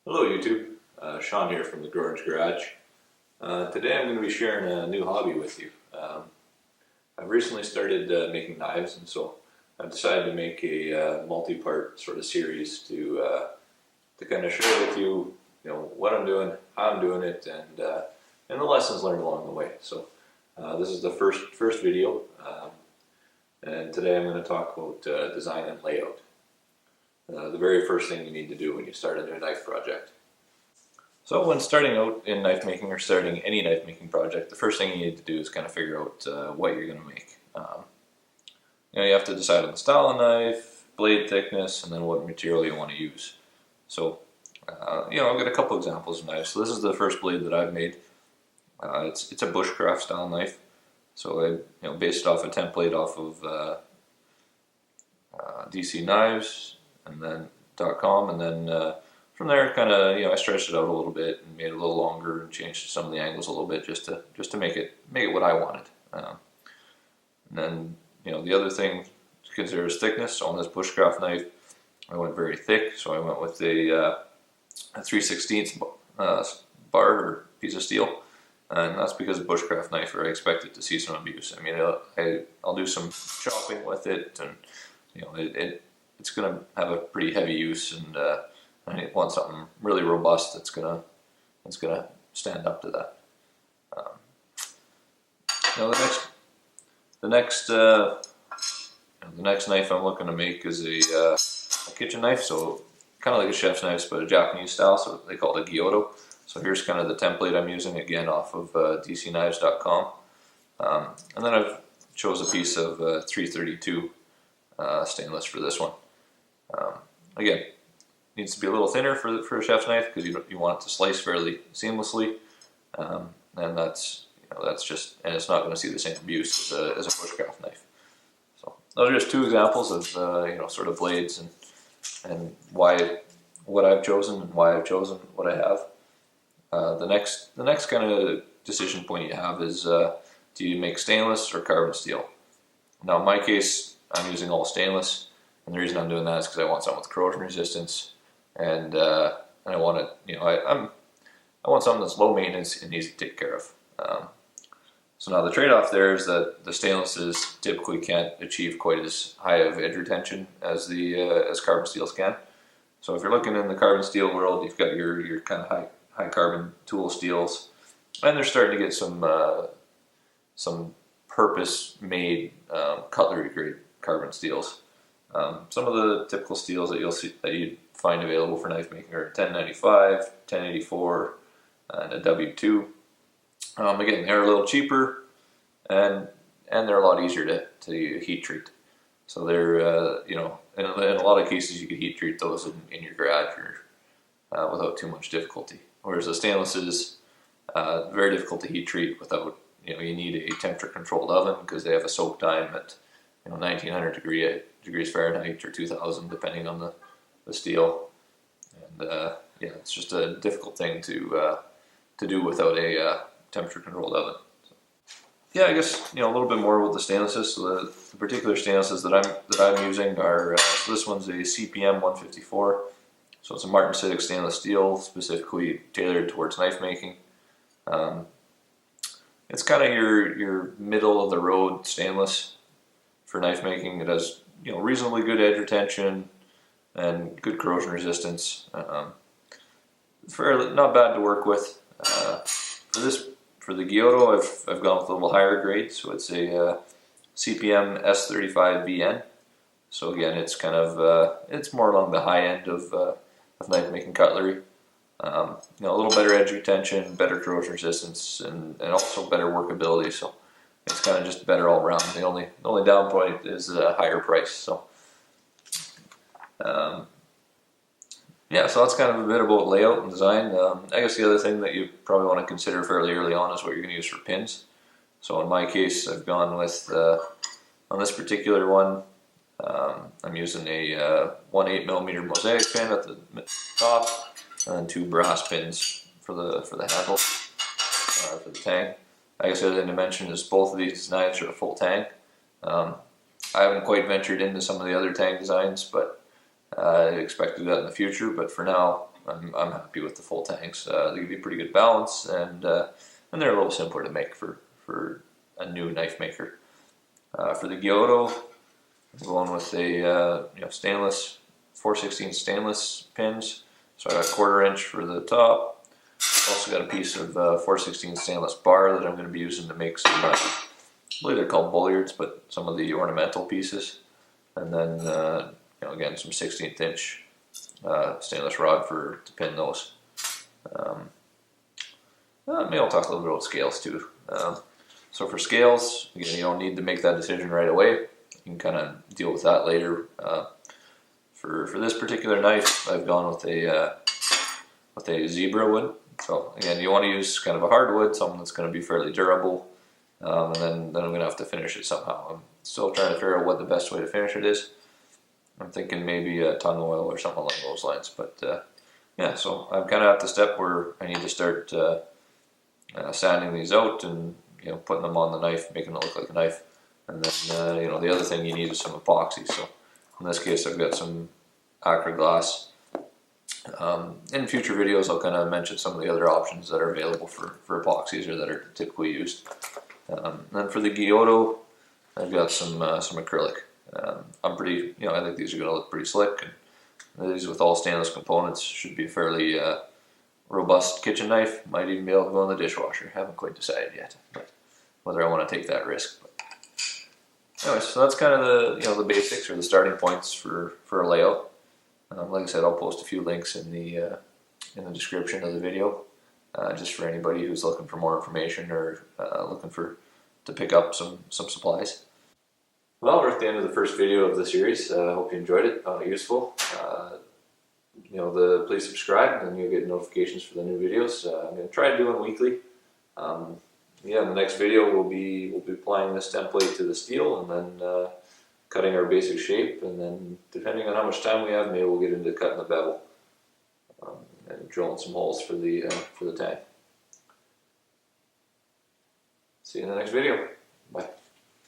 Hello YouTube, Sean here from the Garage Garage. Today I'm going to be sharing a new hobby with you. I've recently started making knives, and so I've decided to make a multi-part sort of series to kind of share with you, what I'm doing, how I'm doing it, and the lessons learned along the way. So this is the first video, and today I'm going to talk about design and layout. The very first thing you need to do when you start a new knife project. So when starting out in knife making or starting any knife making project, the first thing you need to do is kind of figure out what you're going to make. You have to decide on the style of knife, blade thickness, and then what material you want to use. So I've got a couple examples of knives. So this is the first blade that I've made. It's a Bushcraft style knife. So I based it off a template off of DC Knives and then .com, and then from there kind of I stretched it out a little bit and made it a little longer and changed some of the angles a little bit just to make it what I wanted. And then the other thing to consider is thickness. So on this Bushcraft knife I went very thick, so I went with a 3/16 bar or piece of steel, and that's because a Bushcraft knife I expect it to see some abuse. I mean, I'll do some chopping with it, and it's going to have a pretty heavy use, and I want something really robust that's gonna stand up to that. The next knife I'm looking to make is a kitchen knife, so kind of like a chef's knife, but a Japanese style. So they call it a Gyuto. So here's kind of the template I'm using, again off of dcknives.com, and then I've chose a piece of 332 stainless for this one. Again, needs to be a little thinner for a chef's knife because you want it to slice fairly seamlessly, and that's just, and it's not going to see the same abuse as a Bushcraft knife. So those are just two examples of sort of blades and what I've chosen and why I've chosen what I have. The next kind of decision point you have is, do you make stainless or carbon steel? Now in my case I'm using all stainless, and the reason I'm doing that is because I want something with corrosion resistance. And I want it, I want something that's low maintenance and easy to take care of. So now the trade-off there is that the stainlesses typically can't achieve quite as high of edge retention as as carbon steels can. So if you're looking in the carbon steel world, you've got your kind of high carbon tool steels, and they're starting to get some purpose-made cutlery grade carbon steels. Some of the typical steels that you'd find available for knife making are 1095, 1084, and a W2. Again, they're a little cheaper, and they're a lot easier to heat treat. So they're in a lot of cases you could heat treat those in your garage or without too much difficulty. Whereas the stainless is very difficult to heat treat without you need a temperature controlled oven, because they have a soak time at 1900 degrees Fahrenheit or 2000 depending on the steel, and it's just a difficult thing to do without a temperature controlled oven. So, I guess a little bit more with the stainlesses. So the particular stainlesses that I'm using are so this one's a CPM 154. So it's a martensitic stainless steel, specifically tailored towards knife making. It's kind of your middle of the road stainless for knife making. It has reasonably good edge retention and good corrosion resistance. Fairly not bad to work with. For the Gyuto, I've gone with a little higher grade, so it's a CPM S35VN. So again, it's kind of it's more along the high end of knife making cutlery. A little better edge retention, better corrosion resistance, and also better workability. So it's kind of just better all around. The only down point is a higher price. So so that's kind of a bit about layout and design. I guess the other thing that you probably want to consider fairly early on is what you're going to use for pins. So in my case, I've gone with on this particular one, I'm using a 1/8mm mosaic pin at the top, and then 2 brass pins for the handle for the tang. I guess the other thing to mention is both of these knives are a full tang. I haven't quite ventured into some of the other tang designs, but I expect to do that in the future, but for now, I'm happy with the full tanks. They give you pretty good balance, and they're a little simpler to make for a new knife maker. For the Giotto, I'm going with a stainless 4/16 stainless pins. So I got a 1/4 inch for the top. Also got a piece of 4/16 stainless bar that I'm going to be using to make some, I believe they're called bollards, but some of the ornamental pieces. And then again, some 1/16 inch stainless rod to pin those. Maybe I'll talk a little bit about scales too. So for scales, again, you don't need to make that decision right away. You can kind of deal with that later. For this particular knife, I've gone with a zebra wood. So again, you want to use kind of a hardwood, something that's going to be fairly durable, and then I'm going to have to finish it somehow. I'm still trying to figure out what the best way to finish it is. I'm thinking maybe a tung oil or something along those lines. But yeah, so I'm kind of at the step where I need to start sanding these out and putting them on the knife, making it look like a knife. And then the other thing you need is some epoxy. So in this case, I've got some acrylic glass. In future videos, I'll kind of mention some of the other options that are available for epoxies or that are typically used. Then for the Giotto, I've got some acrylic. I'm pretty, I think these are going to look pretty slick. And these with all stainless components should be a fairly robust kitchen knife. Might even be able to go in the dishwasher. Haven't quite decided yet, but whether I want to take that risk. But anyway, so that's kind of the basics or the starting points for a layout. Like I said, I'll post a few links in the description of the video, just for anybody who's looking for more information or looking to pick up some supplies. Well, we're at the end of the first video of the series. I hope you enjoyed it, found it useful. Please subscribe, and you'll get notifications for the new videos. I'm going to try doing weekly. In the next video we'll be applying this template to the steel, and then cutting our basic shape, and then depending on how much time we have, maybe we'll get into cutting the bevel and drilling some holes for the tang. See you in the next video. Bye.